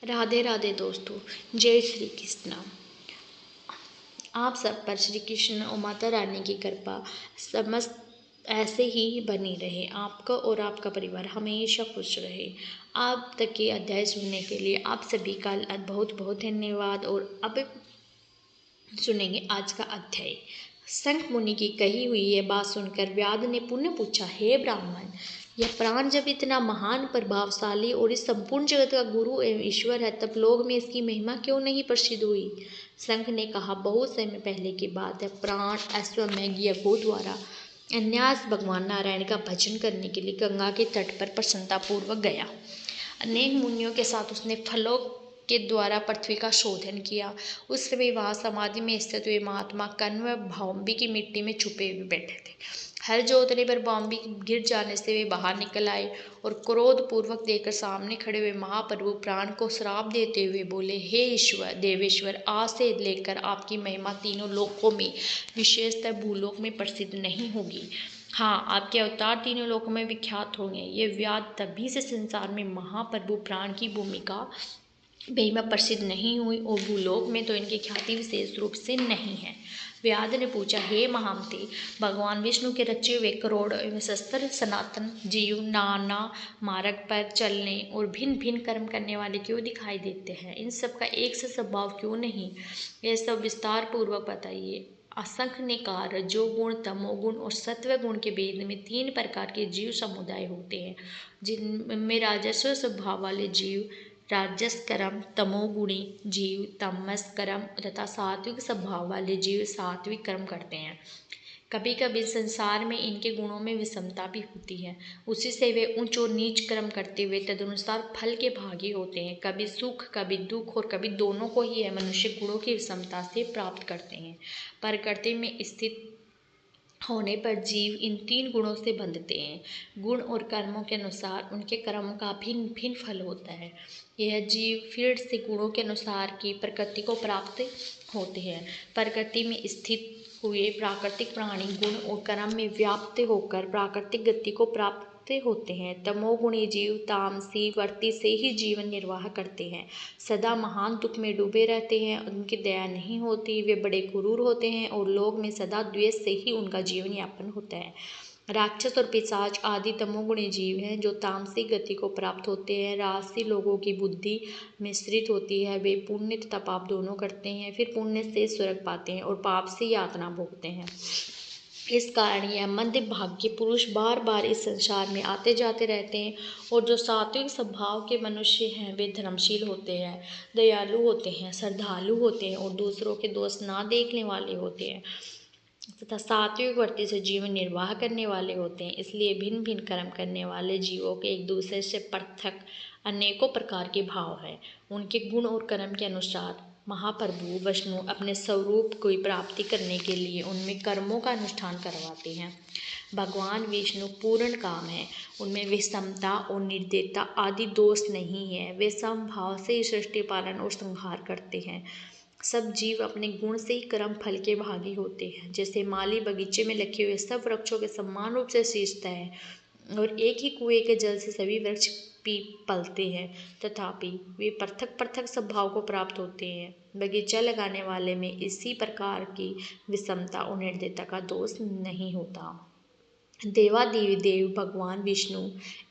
राधे राधे दोस्तों, जय श्री कृष्ण। आप सब पर श्री कृष्ण और माता रानी की कृपा समस्त ऐसे ही बनी रहे। आपका और आपका परिवार हमेशा खुश रहे। आप तक के अध्याय सुनने के लिए आप सभी का बहुत बहुत धन्यवाद। और अब सुनेंगे आज का अध्याय। शंख मुनि की कही हुई यह बात सुनकर व्याध ने पुनः पूछा, हे ब्राह्मण, यह प्राण जब इतना महान, प्रभावशाली और इस संपूर्ण जगत का गुरु एवं ईश्वर है, तब लोक में इसकी महिमा क्यों नहीं प्रसिद्ध हुई? शंख ने कहा, बहुत समय पहले की बात है। प्राण अश्वमेघ यज्ञों द्वारा अन्यास भगवान नारायण का भजन करने के लिए गंगा के तट पर प्रसन्नतापूर्वक गया। अनेक मुनियों के साथ उसने फलों के द्वारा पृथ्वी का शोधन किया। उस समय वहाँ समाधि में स्थित हुए महात्मा कण्व भौम्बी की मिट्टी में छुपे हुए बैठे थे। हर जोतने पर भौम्बी गिर जाने से वे बाहर निकल आए और क्रोध पूर्वक देखकर सामने खड़े हुए महाप्रभु प्राण को श्राप देते हुए बोले, हे ईश्वर देवेश्वर, आज से लेकर आपकी महिमा तीनों लोकों में, विशेषतः भूलोक में प्रसिद्ध नहीं होगी। हाँ, आपके अवतार तीनों लोकों में विख्यात होंगे। ये व्याध तभी से संसार में महाप्रभु प्राण की भूमिका महिमा प्रसिद्ध नहीं हुई और भूलोक में तो इनकी ख्याति विशेष रूप से नहीं है। व्याध ने पूछा, हे महामते, भगवान विष्णु के रचे हुए करोड़ एवं सहस्त्र सनातन जीव नाना मार्ग पर चलने और भिन्न भिन्न कर्म करने वाले क्यों दिखाई देते हैं? इन सब का एक से स्वभाव क्यों नहीं? यह सब विस्तार पूर्वक बताइए। असंख्य ने कहा, रजोगुण, तमोगुण और सत्व गुण के भेद में 3 प्रकार के जीव समुदाय होते हैं, जिनमें राजस्व स्वभाव वाले जीव राजस कर्म, तमोगुणी जीव तमस कर्म तथा सात्विक स्वभाव वाले जीव सात्विक कर्म करते हैं। कभी कभी संसार में इनके गुणों में विषमता भी होती है। उसी से वे उच्च और नीच कर्म करते हुए तदनुसार फल के भागी होते हैं। कभी सुख, कभी दुख और कभी दोनों को ही मनुष्य गुणों की विषमता से प्राप्त करते हैं। प्रकृति में स्थित होने पर जीव इन 3 गुणों से बंधते हैं। गुण और कर्मों के अनुसार उनके कर्मों का भिन्न भिन्न फल होता है। यह जीव फिर से गुणों के अनुसार की प्रकृति को प्राप्त होते हैं। प्रकृति में स्थित हुए प्राकृतिक प्राणी गुण और कर्म में व्याप्त होकर प्राकृतिक गति को प्राप्त होते हैं। तमोगुणी जीव तामसी वृत्ति से ही जीवन निर्वाह करते हैं, सदा महान दुख में डूबे रहते हैं, उनकी दया नहीं होती, वे बड़े क्रूर होते हैं और लोग में सदा द्वेष से ही उनका जीवन यापन होता है। राक्षस और पिशाच आदि तमोगुणी जीव हैं जो तामसिक गति को प्राप्त होते हैं। राजसी लोगों की बुद्धि मिश्रित होती है, वे पुण्य तथा पाप दोनों करते हैं, फिर पुण्य से स्वर्ग पाते हैं और पाप से यातना भोगते हैं। इस कारण यह मध्य भाग के पुरुष बार बार इस संसार में आते जाते रहते हैं। और जो सात्विक स्वभाव के मनुष्य हैं वे धर्मशील होते हैं, दयालु होते हैं, श्रद्धालु होते हैं और दूसरों के दोष ना देखने वाले होते हैं तथा सात्विक वृत्ति से जीवन निर्वाह करने वाले होते हैं। इसलिए भिन्न भिन्न कर्म करने वाले जीवों के एक दूसरे से पृथक अनेकों प्रकार के भाव हैं। उनके गुण और कर्म के अनुसार महाप्रभु विष्णु अपने स्वरूप की प्राप्ति करने के लिए उनमें कर्मों का अनुष्ठान करवाते हैं। भगवान विष्णु पूर्ण काम है, उनमें विषमता और निर्दयता आदि दोष नहीं है। वे समभाव से सृष्टि पालन और संहार करते हैं। सब जीव अपने गुण से ही कर्म फल के भागी होते हैं। जैसे माली बगीचे में लगे हुए सब वृक्षों के समान रूप से सींचता है और एक ही कुएं के जल से सभी वृक्ष पलते हैं, तथापि वे पृथक पृथक स्वभाव को प्राप्त होते हैं। बगीचा लगाने वाले में इसी प्रकार की विषमता और निर्दयता का दोष नहीं होता। देवादिदेव भगवान विष्णु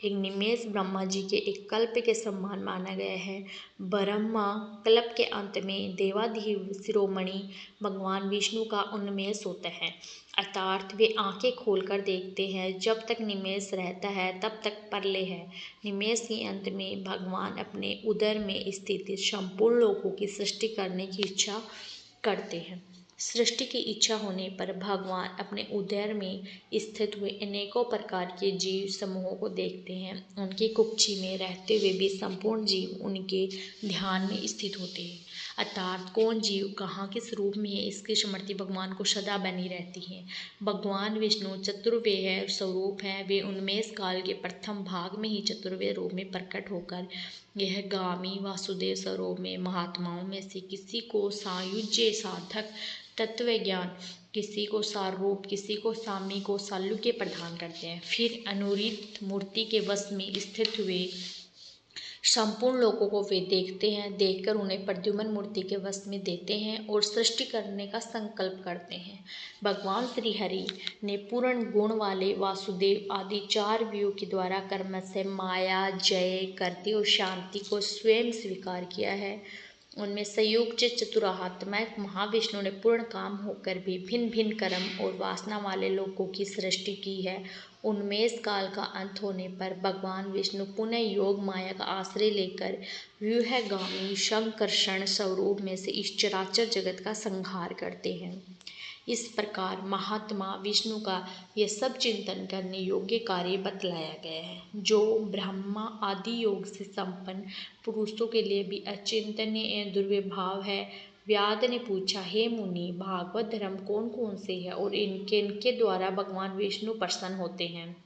एक निमेष ब्रह्मा जी के एक कल्प के समान माना गया है। ब्रह्मा कल्प के अंत में देवाधिदेव शिरोमणि भगवान विष्णु का उन्मेष होता है, अर्थात वे आंखें खोलकर देखते हैं। जब तक निमेष रहता है तब तक प्रलय है। निमेष के अंत में भगवान अपने उदर में स्थित संपूर्ण लोकों की सृष्टि करने की इच्छा करते हैं। सृष्टि की इच्छा होने पर भगवान अपने उदर में स्थित हुए अनेकों प्रकार के जीव समूहों को देखते हैं। उनकी कुक्षी में रहते हुए भी संपूर्ण जीव उनके ध्यान में स्थित होते हैं, अर्थात कौन जीव कहाँ किस रूप में है इसकी स्मृति भगवान को सदा बनी रहती है। भगवान विष्णु चतुर्वेह स्वरूप हैं। वे उन्मेष काल के प्रथम भाग में ही चतुर्वेह रूप में प्रकट होकर यह गामी वासुदेव स्वरूप में महात्माओं में से किसी को सायुज्य साधक तत्व ज्ञान, किसी को सारूप, किसी को सामी को साल्युज्य प्रदान करते हैं। फिर अनुरित मूर्ति के वश में स्थित हुए संपूर्ण लोगों को वे देखते हैं, देखकर उन्हें प्रद्युम्न मूर्ति के वश में देते हैं और सृष्टि करने का संकल्प करते हैं। भगवान श्री हरि ने पूर्ण गुण वाले वासुदेव आदि 4 व्यू के द्वारा कर्म से माया जय करते और शांति को स्वयं स्वीकार किया है। उनमें संयुक्त चतुरात्मक महाविष्णु ने पूर्ण काम होकर भी भिन्न भिन्न कर्म और वासना वाले लोगों की सृष्टि की है। उन्मेष काल का अंत होने पर भगवान विष्णु पुनः योग माया का आश्रय लेकर व्यूहगामी शंकरषण स्वरूप में से इस चराचर जगत का संहार करते हैं। इस प्रकार महात्मा विष्णु का यह सब चिंतन करने योग्य कार्य बतलाया गया है, जो ब्रह्मा आदि योग से संपन्न पुरुषों के लिए भी अचिंतनीय दुर्विभाव है। व्याध ने पूछा, हे मुनि, भागवत धर्म कौन कौन से है और इनके इनके द्वारा भगवान विष्णु प्रसन्न होते हैं?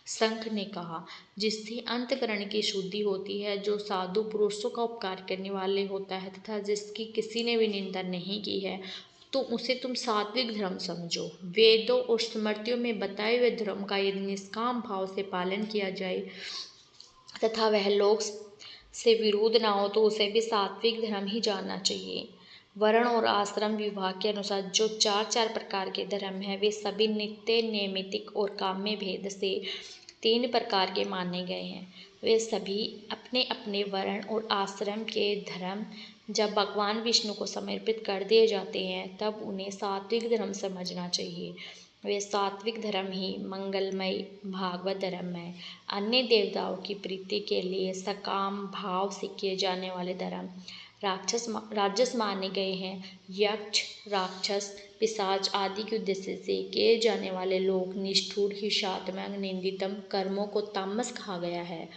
शंख ने कहा, जिससे अंतकरण की शुद्धि होती है, जो साधु पुरुषों का उपकार करने वाले होता है तथा जिसकी किसी ने भी निंदा नहीं की है, तो उसे तुम सात्विक धर्म समझो। वेदों और स्मृतियों में बताए हुए धर्म का यदि निष्काम भाव से पालन किया जाए तथा वह लोक से विरोध ना हो, तो उसे भी सात्विक धर्म ही जानना चाहिए। वर्ण और आश्रम विभाग के अनुसार जो 4 प्रकार के धर्म हैं, वे सभी नित्य, नैमित्तिक और काम्य भेद से 3 प्रकार के माने गए हैं। वे सभी अपने अपने वर्ण और आश्रम के धर्म जब भगवान विष्णु को समर्पित कर दिए जाते हैं, तब उन्हें सात्विक धर्म समझना चाहिए। वे सात्विक धर्म ही मंगलमय भागवत धर्म है। अन्य देवताओं की प्रीति के लिए सकाम भाव से किए जाने वाले धर्म राजस माने गए हैं। यक्ष, राक्षस, पिशाच आदि के उद्देश्य से किए जाने वाले लोक निष्ठुर, हिंसात्मक, निंदितम कर्मों को तामस कहा गया है।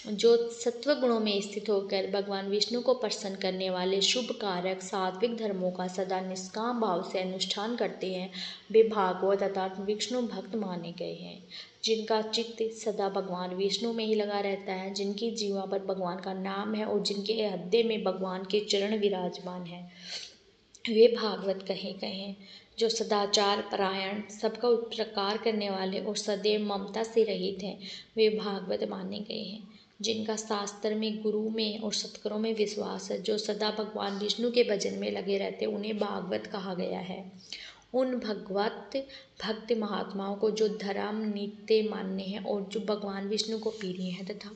जो सत्व गुणों में स्थित होकर भगवान विष्णु को प्रसन्न करने वाले शुभ कारक सात्विक धर्मों का सदा निष्काम भाव से अनुष्ठान करते हैं, वे भागवत अर्थात विष्णु भक्त माने गए हैं। जिनका चित्त सदा भगवान विष्णु में ही लगा रहता है, जिनकी जीवा पर भगवान का नाम है और जिनके हृदय में भगवान के चरण विराजमान है, वे भागवत कहे गए हैं। जो सदाचार परायण, सबका उपकार करने वाले और सदैव ममता से रहित हैं, वे भागवत माने गए हैं। जिनका शास्त्र में, गुरु में और सत्कर्मों में विश्वास है, जो सदा भगवान विष्णु के भजन में लगे रहते, उन्हें भागवत कहा गया है। उन भगवत भक्त महात्माओं को जो धर्म नित्य मान्य हैं और जो भगवान विष्णु को प्रिय हैं तथा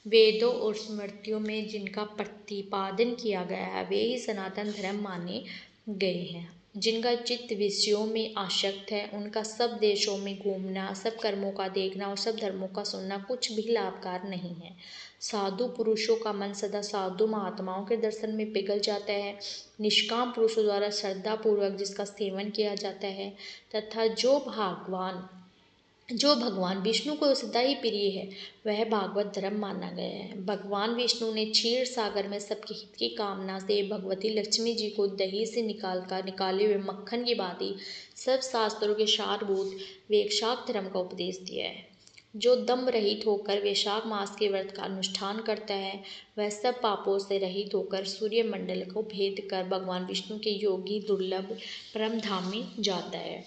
वेदों और स्मृतियों में जिनका प्रतिपादन किया गया है, वे ही सनातन धर्म माने गए हैं। जिनका चित्त विषयों में आसक्त है, उनका सब देशों में घूमना, सब कर्मों का देखना और सब धर्मों का सुनना कुछ भी लाभकार नहीं है। साधु पुरुषों का मन सदा साधु महात्माओं के दर्शन में पिघल जाता है। निष्काम पुरुषों द्वारा श्रद्धा पूर्वक जिसका सेवन किया जाता है तथा जो भगवान विष्णु को सदा ही प्रिय है, वह भागवत धर्म माना गया है। भगवान विष्णु ने क्षीर सागर में सबके हित की कामना से भगवती लक्ष्मी जी को दही से निकाले हुए मक्खन की भांति सब शास्त्रों के सारभूत वैशाख धर्म का उपदेश दिया है। जो दम रहित होकर वैशाख मास के व्रत का अनुष्ठान करता है, वह सब पापों से रहित होकर सूर्य मंडल को भेद कर भगवान विष्णु के योगी दुर्लभ परम धाम में जाता है।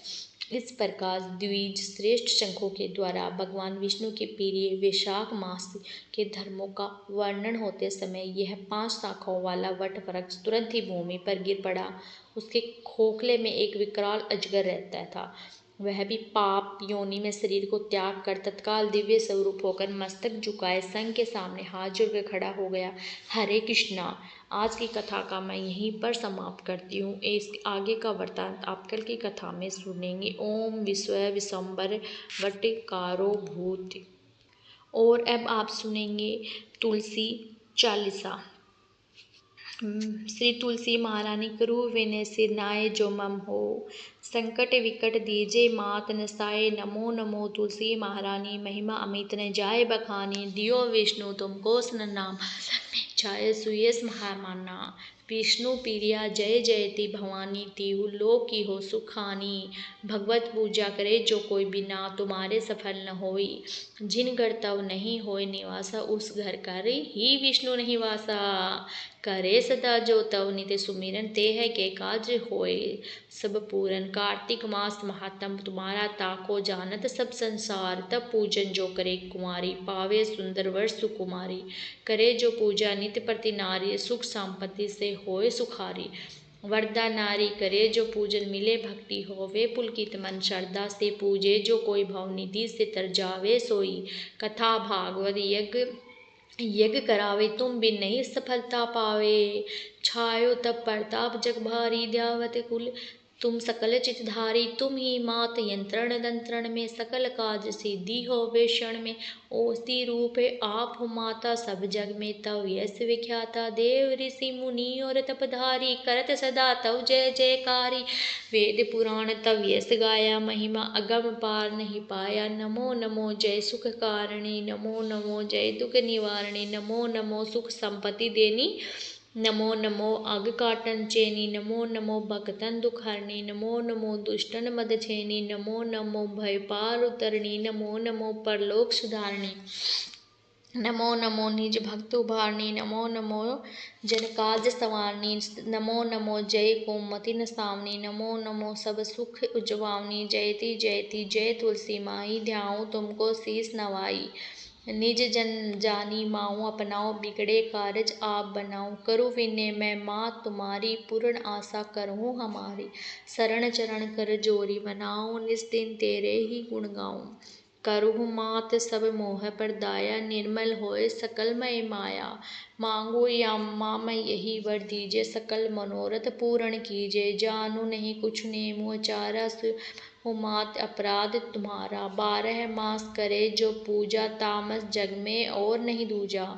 इस प्रकार द्विज श्रेष्ठ शंखों के द्वारा भगवान विष्णु के प्रिय वैशाख मास के धर्मों का वर्णन होते समय यह 5 शाखाओं वाला वट वृक्ष तुरंत ही भूमि पर गिर पड़ा। उसके खोखले में एक विकराल अजगर रहता था। वह भी पाप योनि में शरीर को त्याग कर तत्काल दिव्य स्वरूप होकर मस्तक झुकाए संघ के सामने हाथ जोड़कर खड़ा हो गया। हरे कृष्णा। आज की कथा का मैं यहीं पर समाप्त करती हूँ। इसके आगे का वृत्तांत आप कल की कथा में सुनेंगे। ओम विश्व विश्वम्भर वटकारो भूत। और अब आप सुनेंगे तुलसी चालीसा। श्री तुलसी महारानी करु विनय सिर नाय जो मम हो, संकट विकट दीजे मात नसाए, नमो नमो तुलसी महारानी, महिमा अमित न जाय बखानी, दियो विष्णु तुमको सन नाम चाहे सुयस महामाना। विष्णु प्रिया जय जयति भवानी तिहु लोक की हो सुखानी। भगवत पूजा करे जो कोई बिना तुम्हारे सफल न होई। जिन घर तव नहीं होय निवासा उस घर करे ही विष्णु नहीं वासा। करे सदा जो तव नित सुमिरन ते है के काज होय सब पूरन। कार्तिक मास महात्म तुम्हारा ताको जानत सब संसार। तब पूजन जो करे कुमारी पावे सुंदर वर सुकुमारी। करे जो पूजा नित्य प्रति नारी सुख संपत्ति से होए सुखारी। वरदा नारी करे जो पूजन मिले भक्ति होवे पुलकित मन। श्रद्धा से पूजे जो कोई भवनिधि से तर जावे सोई। कथा भागवत यज्ञ करावे तुम बिन नहीं सफलता पावे। छायो तब प्रताप जग भारी द्यावत कुल तुम सकल चितधारी। तुम ही मात यंत्रण दंत्रण में सकल काज सिद्धि होवे क्षण में। ओस्ती रूप आप हो माता सब जग में तव यश विख्याता। देव ऋषि मुनि और तपधारी करत सदा तव जय जयकारी। वेद पुराण तव यश गाया महिमा अगम पार नहीं पाया। नमो नमो जय सुख कारणी नमो नमो जय दुख निवारणी। नमो नमो सुख संपत्ति देनी नमो नमो अग काटन चेनी। नमो नमो भक्तन दुख हरणी। नमो नमो दुष्टन मद छेनी। नमो नमो भय पार उतरणी। नमो नमो परलोक सुधारणी। नमो नमो निज भक्त उभारणी। नमो नमो जन काज संवारणी। नमो नमो जय कोमति नसावनी। नमो नमो सब सुख उजवावनी। जयति जयति जय तुलसी माई ध्याऊँ तुमको शीस नवाई। निज जन जानी माऊँ अपनाओ बिगड़े कारज आप बनाऊँ। करूँ विनय मैं मात तुम्हारी पूर्ण आशा करूँ हमारी। शरण चरण कर जोरी मनाऊँ निस दिन तेरे ही गुण गाऊँ। करूँ मात सब मोह पर दाया निर्मल होए सकल मय माया। मांगो या माँ मैं यही वर दीजिए सकल मनोरथ पूर्ण कीजिए। जानू नहीं कुछ नेमो चारा हो मात अपराध तुम्हारा। 12 मास करे जो पूजा तामस जग में और नहीं दूजा।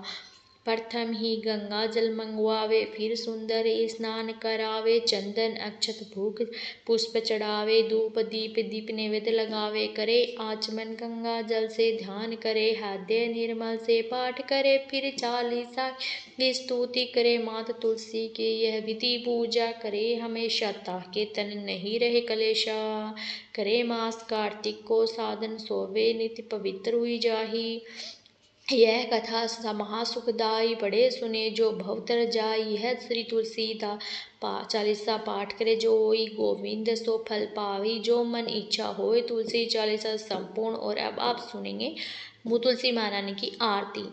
प्रथम ही गंगा जल मंगवावे फिर सुंदर स्नान करावे। चंदन अक्षत भूख पुष्प चढ़ावे धूप दीप नैवेद्य लगावे। करे आचमन गंगा जल से ध्यान करे। हृदय निर्मल से पाठ करे फिर चालीसा की स्तुति करे। माता तुलसी की यह विधि पूजा करे हमेशा ताके तन नहीं रहे कलेशा। करे मास कार्तिक को साधन सोवे नित्य पवित्र हुई जाही। यह कथा महासुखदाई पढ़े सुने जो भवतर जाई। यह श्री तुलसीदा चालीसा पाठ करे जोई गोविंद सो फल पावी। जो मन इच्छा होए तुलसी चालीसा संपूर्ण। और अब आप सुनेंगे मुँह तुलसी महारानी की आरती।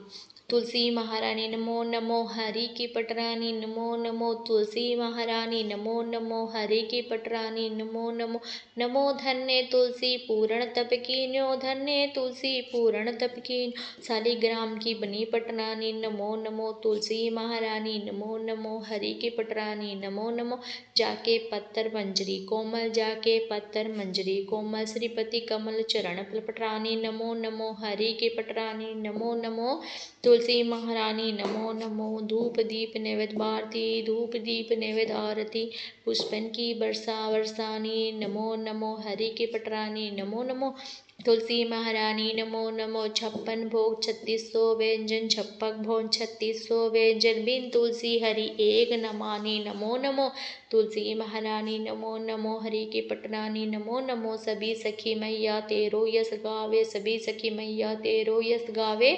तुलसी महारानी नमो नमो हरि की पटरानी। नमो नमो तुलसी महारानी। नमो नमो हरि की पटरानी। नमो नमो नमो धन्य तुलसी पूर्ण तप कीन्यो। धन्य तुलसी पूर्ण तप कीन्यो। शालिग्राम की बनी पटरानी। नमो नमो तुलसी महारानी। नमो नमो हरि की पटरानी। नमो नमो जाके पत्थर मंजरी कोमल। जाके पत्थर मंजरी कोमल। श्रीपति कमल चरण पटरानी। नमो नमो हरि की पटरानी। नमो नमो तुलसी महारानी। नमो नमो धूप दीप नैवेद्य आरती। धूप दीप नैवेद्य आरती पुष्पन की वर्षानी। नमो नमो हरि की पटरानी। नमो नमो तुलसी महारानी। नमो नमो 56 भोग 3600 व्यंजन। 56 भोग 3600 व्यंजन बिन तुलसी हरि एक न मानी। नमो नमो तुलसी महारानी। नमो नमो हरि की पटरानी। नमो नमो सभी सखी मैया तेरो यश गावे। सभी सखी मैया तेरो यश गावे।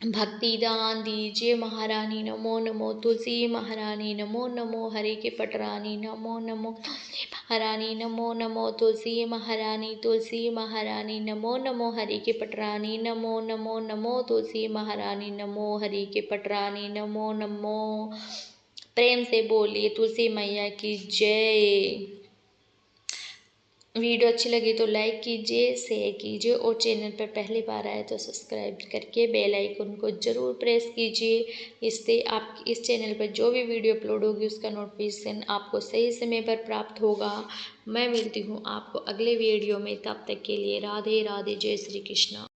भक्ति दान दीजिए महारानी। नमो नमो तुलसी महारानी। नमो नमो हरि की पटरानी। नमो नमो तुलसी महारानी। नमो नमो तुलसी महारानी। तुलसी महारानी नमो नमो हरि की पटरानी। नमो नमो नमो तुलसी महारानी। नमो हरि की पटरानी। नमो नमो। प्रेम से बोलिए तुलसी मैया की जय। वीडियो अच्छी लगी तो लाइक कीजिए शेयर कीजिए और चैनल पर पहली बार आए तो सब्सक्राइब करके बेल आइकन को ज़रूर प्रेस कीजिए। इससे आप इस चैनल पर जो भी वीडियो अपलोड होगी उसका नोटिफिकेशन आपको सही समय पर प्राप्त होगा। मैं मिलती हूँ आपको अगले वीडियो में, तब तक के लिए राधे राधे जय श्री कृष्णा।